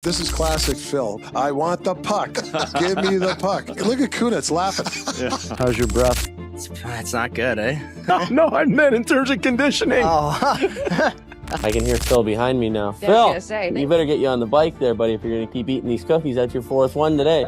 This is classic Phil. I want the puck. Give me the puck. Look at Kunitz laughing. Yeah. How's your breath? It's not good, eh? No, I meant in terms of conditioning. Oh. I can hear Phil behind me now. Phil, you better get you on the bike there, buddy, if you're going to keep eating these cookies. That's your fourth one today.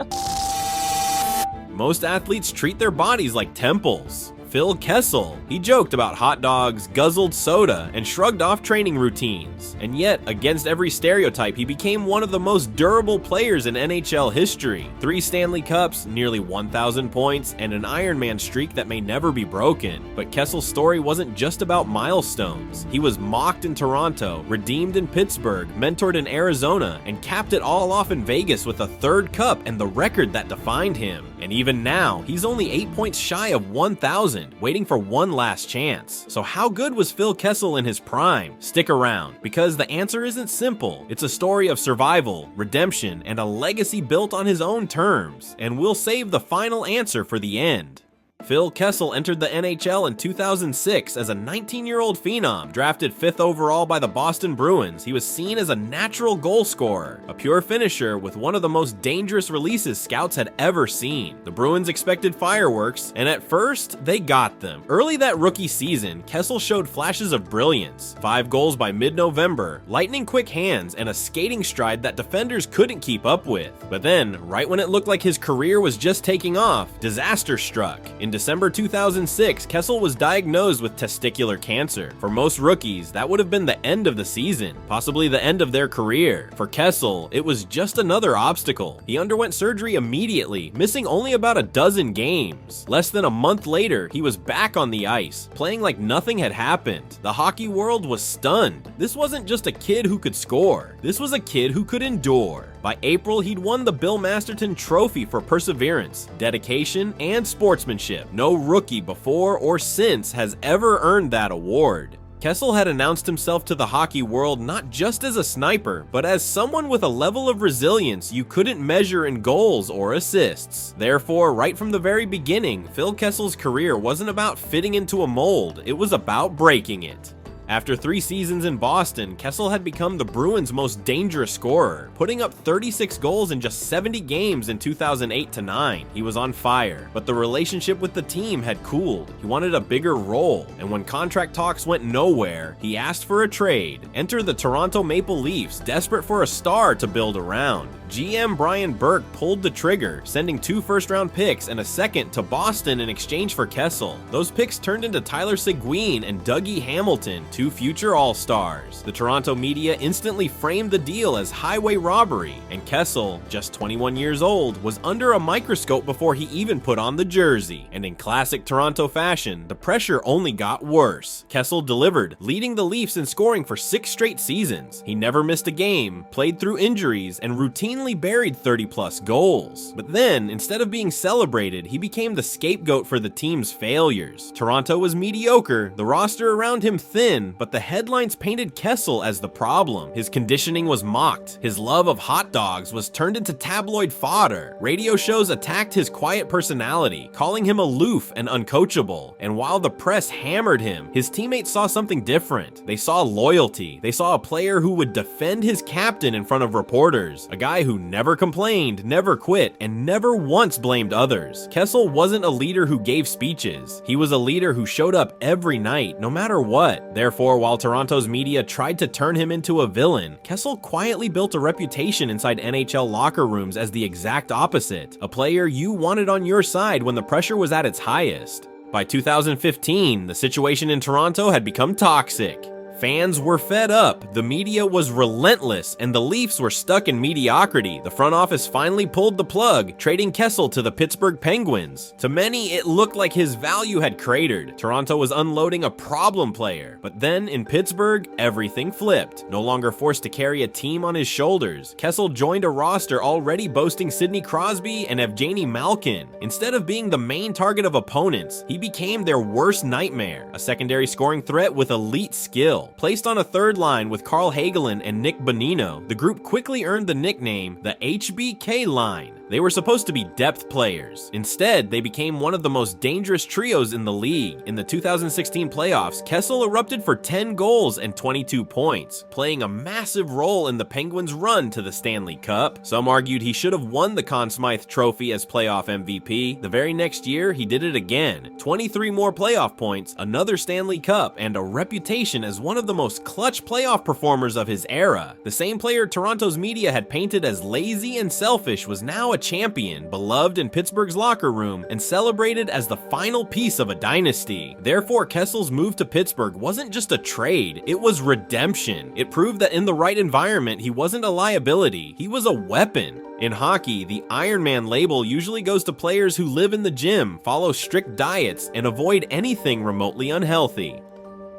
Most athletes treat their bodies like temples. Phil Kessel, he joked about hot dogs, guzzled soda, and shrugged off training routines. And yet, against every stereotype, he became one of the most durable players in NHL history. 3 Stanley Cups, nearly 1,000 points, and an Ironman streak that may never be broken. But Kessel's story wasn't just about milestones. He was mocked in Toronto, redeemed in Pittsburgh, mentored in Arizona, and capped it all off in Vegas with a 3rd cup and the record that defined him. And even now, he's only 8 points shy of 1,000. Waiting for one last chance. So how good was Phil Kessel in his prime? Stick around, because the answer isn't simple. It's a story of survival, redemption, and a legacy built on his own terms. And we'll save the final answer for the end. Phil Kessel entered the NHL in 2006 as a 19-year-old phenom, drafted 5th overall by the Boston Bruins. He was seen as a natural goal scorer, a pure finisher with one of the most dangerous releases scouts had ever seen. The Bruins expected fireworks, and at first, they got them. Early that rookie season, Kessel showed flashes of brilliance. 5 goals by mid-November, lightning-quick hands, and a skating stride that defenders couldn't keep up with. But then, right when it looked like his career was just taking off, disaster struck. In December 2006, Kessel was diagnosed with testicular cancer. For most rookies, that would have been the end of the season, possibly the end of their career. For Kessel, it was just another obstacle. He underwent surgery immediately, missing only about a dozen games. Less than a month later, he was back on the ice, playing like nothing had happened. The hockey world was stunned. This wasn't just a kid who could score. This was a kid who could endure. By April, he'd won the Bill Masterton Trophy for perseverance, dedication, and sportsmanship. No rookie before or since has ever earned that award. Kessel had announced himself to the hockey world not just as a sniper, but as someone with a level of resilience you couldn't measure in goals or assists. Therefore, right from the very beginning, Phil Kessel's career wasn't about fitting into a mold, it was about breaking it. After 3 seasons in Boston, Kessel had become the Bruins' most dangerous scorer, putting up 36 goals in just 70 games in 2008-09. He was on fire, but the relationship with the team had cooled. He wanted a bigger role, and when contract talks went nowhere, he asked for a trade. Enter the Toronto Maple Leafs, desperate for a star to build around. GM Brian Burke pulled the trigger, sending 2 first-round picks and a second to Boston in exchange for Kessel. Those picks turned into Tyler Seguin and Dougie Hamilton, 2 future All-Stars. The Toronto media instantly framed the deal as highway robbery, and Kessel, just 21 years old, was under a microscope before he even put on the jersey. And in classic Toronto fashion, the pressure only got worse. Kessel delivered, leading the Leafs in scoring for 6 straight seasons. He never missed a game, played through injuries, and routinely buried 30-plus goals. But then, instead of being celebrated, he became the scapegoat for the team's failures. Toronto was mediocre, the roster around him thin, but the headlines painted Kessel as the problem. His conditioning was mocked. His love of hot dogs was turned into tabloid fodder. Radio shows attacked his quiet personality, calling him aloof and uncoachable. And while the press hammered him, his teammates saw something different. They saw loyalty. They saw a player who would defend his captain in front of reporters. A guy who never complained, never quit, and never once blamed others. Kessel wasn't a leader who gave speeches. He was a leader who showed up every night, no matter what. Therefore, while Toronto's media tried to turn him into a villain, Kessel quietly built a reputation inside NHL locker rooms as the exact opposite, a player you wanted on your side when the pressure was at its highest. By 2015, the situation in Toronto had become toxic. Fans were fed up, the media was relentless, and the Leafs were stuck in mediocrity. The front office finally pulled the plug, trading Kessel to the Pittsburgh Penguins. To many, it looked like his value had cratered. Toronto was unloading a problem player. But then, in Pittsburgh, everything flipped. No longer forced to carry a team on his shoulders, Kessel joined a roster already boasting Sidney Crosby and Evgeny Malkin. Instead of being the main target of opponents, he became their worst nightmare, a secondary scoring threat with elite skill. Placed on a 3rd line with Carl Hagelin and Nick Bonino, the group quickly earned the nickname the HBK Line. They were supposed to be depth players. Instead, they became one of the most dangerous trios in the league. In the 2016 playoffs, Kessel erupted for 10 goals and 22 points, playing a massive role in the Penguins' run to the Stanley Cup. Some argued he should have won the Conn Smythe Trophy as playoff MVP. The very next year, he did it again. 23 more playoff points, another Stanley Cup, and a reputation as one of the most clutch playoff performers of his era. The same player Toronto's media had painted as lazy and selfish was now a champion, beloved in Pittsburgh's locker room, and celebrated as the final piece of a dynasty. Therefore, Kessel's move to Pittsburgh wasn't just a trade, it was redemption. It proved that in the right environment, he wasn't a liability, he was a weapon. In hockey, the Iron Man label usually goes to players who live in the gym, follow strict diets, and avoid anything remotely unhealthy.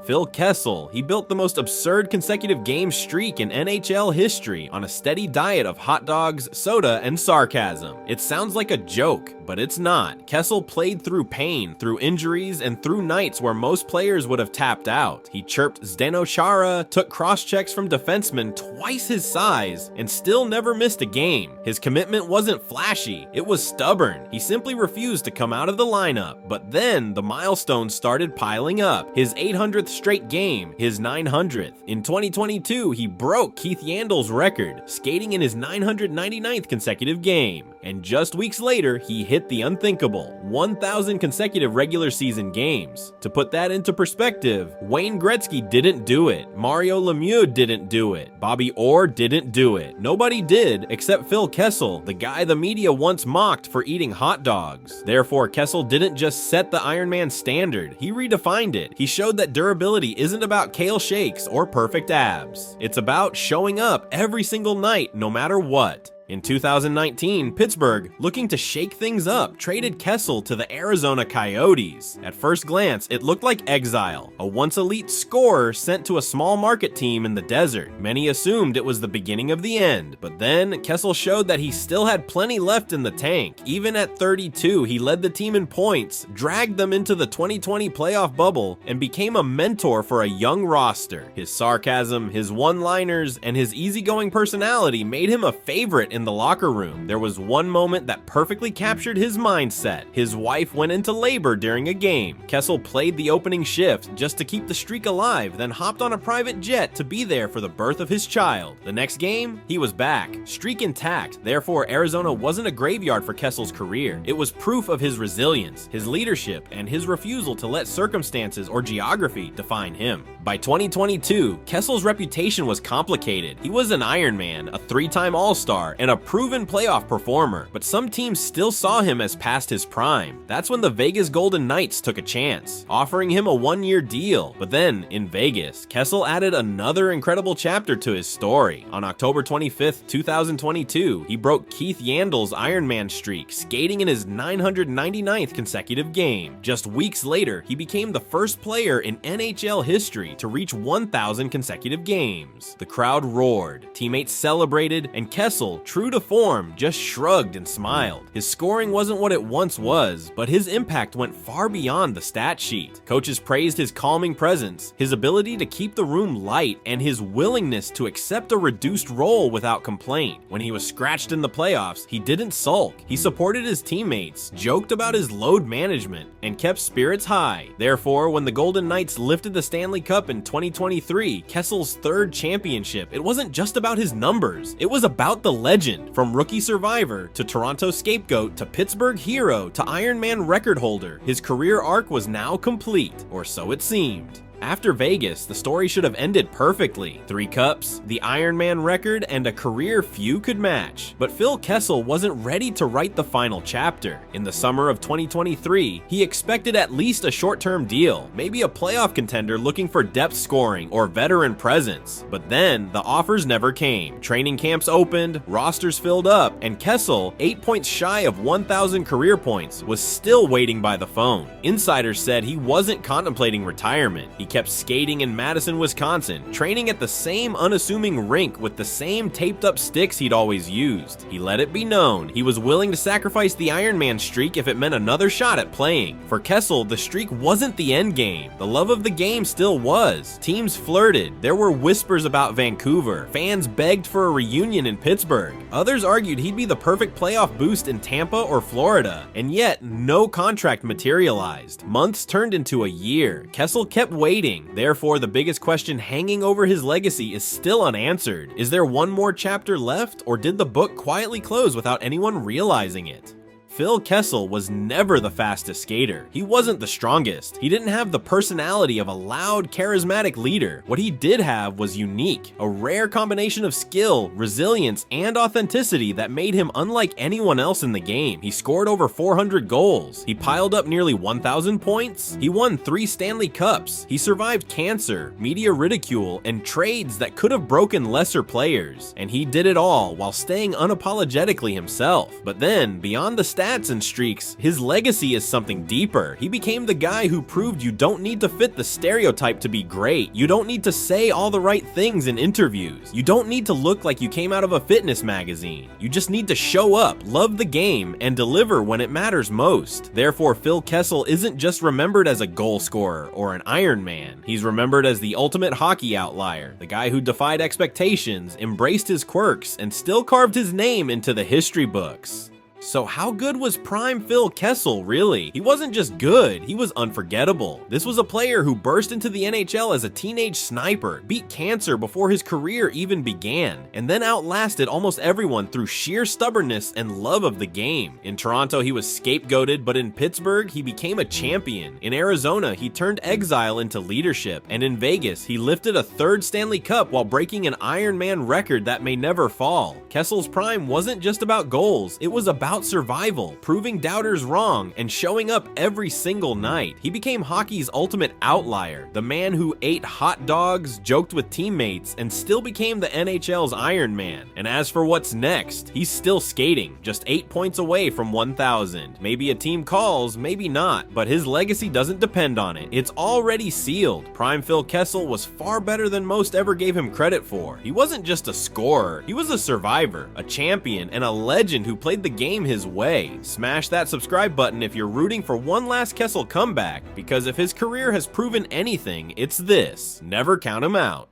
Phil Kessel, he built the most absurd consecutive game streak in NHL history on a steady diet of hot dogs, soda, and sarcasm. It sounds like a joke, but it's not. Kessel played through pain, through injuries, and through nights where most players would have tapped out. He chirped Zdeno Chara, took cross-checks from defensemen twice his size, and still never missed a game. His commitment wasn't flashy, it was stubborn. He simply refused to come out of the lineup. But then, the milestones started piling up. His 800th straight game, his 900th. In 2022, he broke Keith Yandel's record, skating in his 999th consecutive game. And just weeks later, he hit the unthinkable, 1,000 consecutive regular season games. To put that into perspective, Wayne Gretzky didn't do it, Mario Lemieux didn't do it, Bobby Orr didn't do it. Nobody did except Phil Kessel, the guy the media once mocked for eating hot dogs. Therefore, Kessel didn't just set the Iron Man standard, he redefined it. He showed that durability isn't about kale shakes or perfect abs. It's about showing up every single night, no matter what. In 2019, Pittsburgh, looking to shake things up, traded Kessel to the Arizona Coyotes. At first glance, it looked like exile, a once-elite scorer sent to a small market team in the desert. Many assumed it was the beginning of the end, but then Kessel showed that he still had plenty left in the tank. Even at 32, he led the team in points, dragged them into the 2020 playoff bubble, and became a mentor for a young roster. His sarcasm, his one-liners, and his easygoing personality made him a favorite in the locker room. There was one moment that perfectly captured his mindset. His wife went into labor during a game. Kessel played the opening shift just to keep the streak alive, then hopped on a private jet to be there for the birth of his child. The next game, he was back, streak intact. Therefore, Arizona wasn't a graveyard for Kessel's career. It was proof of his resilience, his leadership, and his refusal to let circumstances or geography define him. By 2022, Kessel's reputation was complicated. He was an Iron Man, a 3-time All-Star, and a proven playoff performer, but some teams still saw him as past his prime. That's when the Vegas Golden Knights took a chance, offering him a 1-year deal. But then, in Vegas, Kessel added another incredible chapter to his story. On October 25th, 2022, he broke Keith Yandel's Iron Man streak, skating in his 999th consecutive game. Just weeks later, he became the first player in NHL history to reach 1,000 consecutive games. The crowd roared, teammates celebrated, and Kessel, true to form, just shrugged and smiled. His scoring wasn't what it once was, but his impact went far beyond the stat sheet. Coaches praised his calming presence, his ability to keep the room light, and his willingness to accept a reduced role without complaint. When he was scratched in the playoffs, he didn't sulk. He supported his teammates, joked about his load management, and kept spirits high. Therefore, when the Golden Knights lifted the Stanley Cup in 2023, Kessel's third championship, it wasn't just about his numbers, it was about the legend. From rookie survivor to Toronto scapegoat to Pittsburgh hero to Iron Man record holder, his career arc was now complete, or so it seemed. After Vegas, the story should have ended perfectly. 3 cups, the Iron Man record, and a career few could match. But Phil Kessel wasn't ready to write the final chapter. In the summer of 2023, he expected at least a short-term deal, maybe a playoff contender looking for depth scoring or veteran presence. But then, the offers never came. Training camps opened, rosters filled up, and Kessel, 8 points shy of 1,000 career points, was still waiting by the phone. Insiders said he wasn't contemplating retirement. He kept skating in Madison, Wisconsin, training at the same unassuming rink with the same taped up sticks he'd always used. He let it be known he was willing to sacrifice the Ironman streak if it meant another shot at playing. For Kessel, the streak wasn't the end game. The love of the game still was. Teams flirted. There were whispers about Vancouver. Fans begged for a reunion in Pittsburgh. Others argued he'd be the perfect playoff boost in Tampa or Florida. And yet, no contract materialized. Months turned into a year. Kessel kept waiting. Therefore, the biggest question hanging over his legacy is still unanswered. Is there one more chapter left, or did the book quietly close without anyone realizing it? Phil Kessel was never the fastest skater. He wasn't the strongest. He didn't have the personality of a loud, charismatic leader. What he did have was unique, a rare combination of skill, resilience, and authenticity that made him unlike anyone else in the game. He scored over 400 goals. He piled up nearly 1,000 points. He won 3 Stanley Cups. He survived cancer, media ridicule, and trades that could have broken lesser players. And he did it all while staying unapologetically himself. But then, beyond the stats and streaks, his legacy is something deeper. He became the guy who proved you don't need to fit the stereotype to be great. You don't need to say all the right things in interviews. You don't need to look like you came out of a fitness magazine. You just need to show up, love the game, and deliver when it matters most. Therefore, Phil Kessel isn't just remembered as a goal scorer or an Iron Man. He's remembered as the ultimate hockey outlier, the guy who defied expectations, embraced his quirks, and still carved his name into the history books. So how good was prime Phil Kessel, really? He wasn't just good, he was unforgettable. This was a player who burst into the NHL as a teenage sniper, beat cancer before his career even began, and then outlasted almost everyone through sheer stubbornness and love of the game. In Toronto, he was scapegoated, but in Pittsburgh, he became a champion. In Arizona, he turned exile into leadership, and in Vegas, he lifted a 3rd Stanley Cup while breaking an Ironman record that may never fall. Kessel's prime wasn't just about goals, it was about survival, proving doubters wrong, and showing up every single night. He became hockey's ultimate outlier, the man who ate hot dogs, joked with teammates, and still became the NHL's Iron Man. And as for what's next, he's still skating, just 8 points away from 1,000. Maybe a team calls, maybe not, but his legacy doesn't depend on it. It's already sealed. Prime Phil Kessel was far better than most ever gave him credit for. He wasn't just a scorer, he was a survivor, a champion, and a legend who played the game his way. Smash that subscribe button if you're rooting for one last Kessel comeback, because if his career has proven anything, it's this: never count him out.